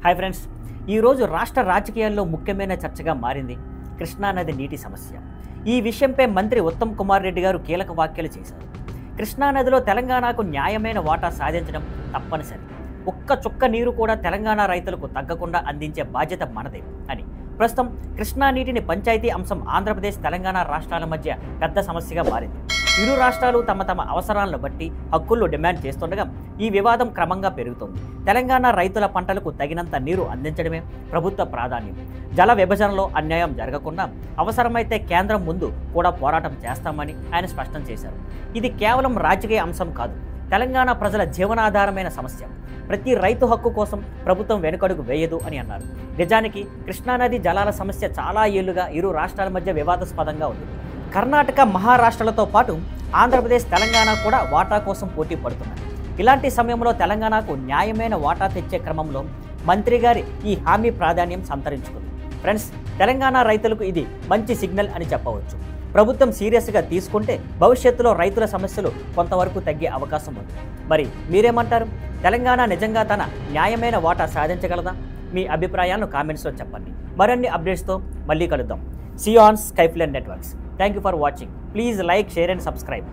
Hi friends, ఈరోజు రాష్ట్ర రాజకీయాల్లో ముఖ్యమైన చర్చగా మారింది కృష్ణానది నీటి సమస్య. ఈ విషయంపై మంత్రి ఉత్తమ్ కుమార్ రెడ్డి గారు కీలక వ్యాఖ్యలు చేశారు. కృష్ణానదిలో తెలంగాణకు న్యాయమైన వాటా సాధించడం తప్పనిసరి. ఒక్క చుక్క నీరు కూడా తెలంగాణ రైతులకు తగ్గకుండా అందించే బాధ్యత మనదే అని. ప్రస్తుతం కృష్ణా నీటిని పంచాయతీ అంశం ఆంధ్రప్రదేశ్ తెలంగాణ రాష్ట్రాల మధ్య పెద్ద సమస్యగా మారింది. ఇరు రాష్ట్రాలు తమ అవసరాలను బట్టి హక్కులు డిమాండ్ చేస్తుండగా ఈ వివాదం క్రమంగా పెరుగుతోంది. తెలంగాణ రైతుల పంటలకు తగినంత నీరు అందించడమే ప్రభుత్వ ప్రాధాన్యం. జల విభజనలో అన్యాయం జరగకుండా అవసరమైతే కేంద్రం ముందు కూడా పోరాటం చేస్తామని ఆయన స్పష్టం చేశారు. ఇది కేవలం రాజకీయ అంశం కాదు, తెలంగాణ ప్రజల జీవనాధారమైన సమస్య. ప్రతి రైతు హక్కు కోసం ప్రభుత్వం వెనుకడుగు వేయదు అని అన్నారు. నిజానికి కృష్ణానది జలాల సమస్య చాలా ఏళ్లుగా ఇరు రాష్ట్రాల మధ్య వివాదాస్పదంగా ఉంది. కర్ణాటక, మహారాష్ట్రలతో పాటు ఆంధ్రప్రదేశ్, తెలంగాణ కూడా వాటా కోసం పోటీ పడుతున్నాయి. ఇలాంటి సమయంలో తెలంగాణకు న్యాయమైన వాటా తెచ్చే క్రమంలో మంత్రి గారి ఈ హామీ ప్రాధాన్యం సంతరించుకుంది. ఫ్రెండ్స్, తెలంగాణ రైతులకు ఇది మంచి సిగ్నల్ అని చెప్పవచ్చు. ప్రభుత్వం సీరియస్గా తీసుకుంటే భవిష్యత్తులో రైతుల సమస్యలు కొంతవరకు తగ్గే అవకాశం ఉంది. మరి మీరేమంటారు? తెలంగాణ నిజంగా తన న్యాయమైన వాటా సాధించగలదా? మీ అభిప్రాయాలను కామెంట్స్లో చెప్పండి. మరిన్ని అప్డేట్స్తో మళ్ళీ కలుద్దాం. See you on Skyflare Networks. Thank you for watching. Please like, share and subscribe.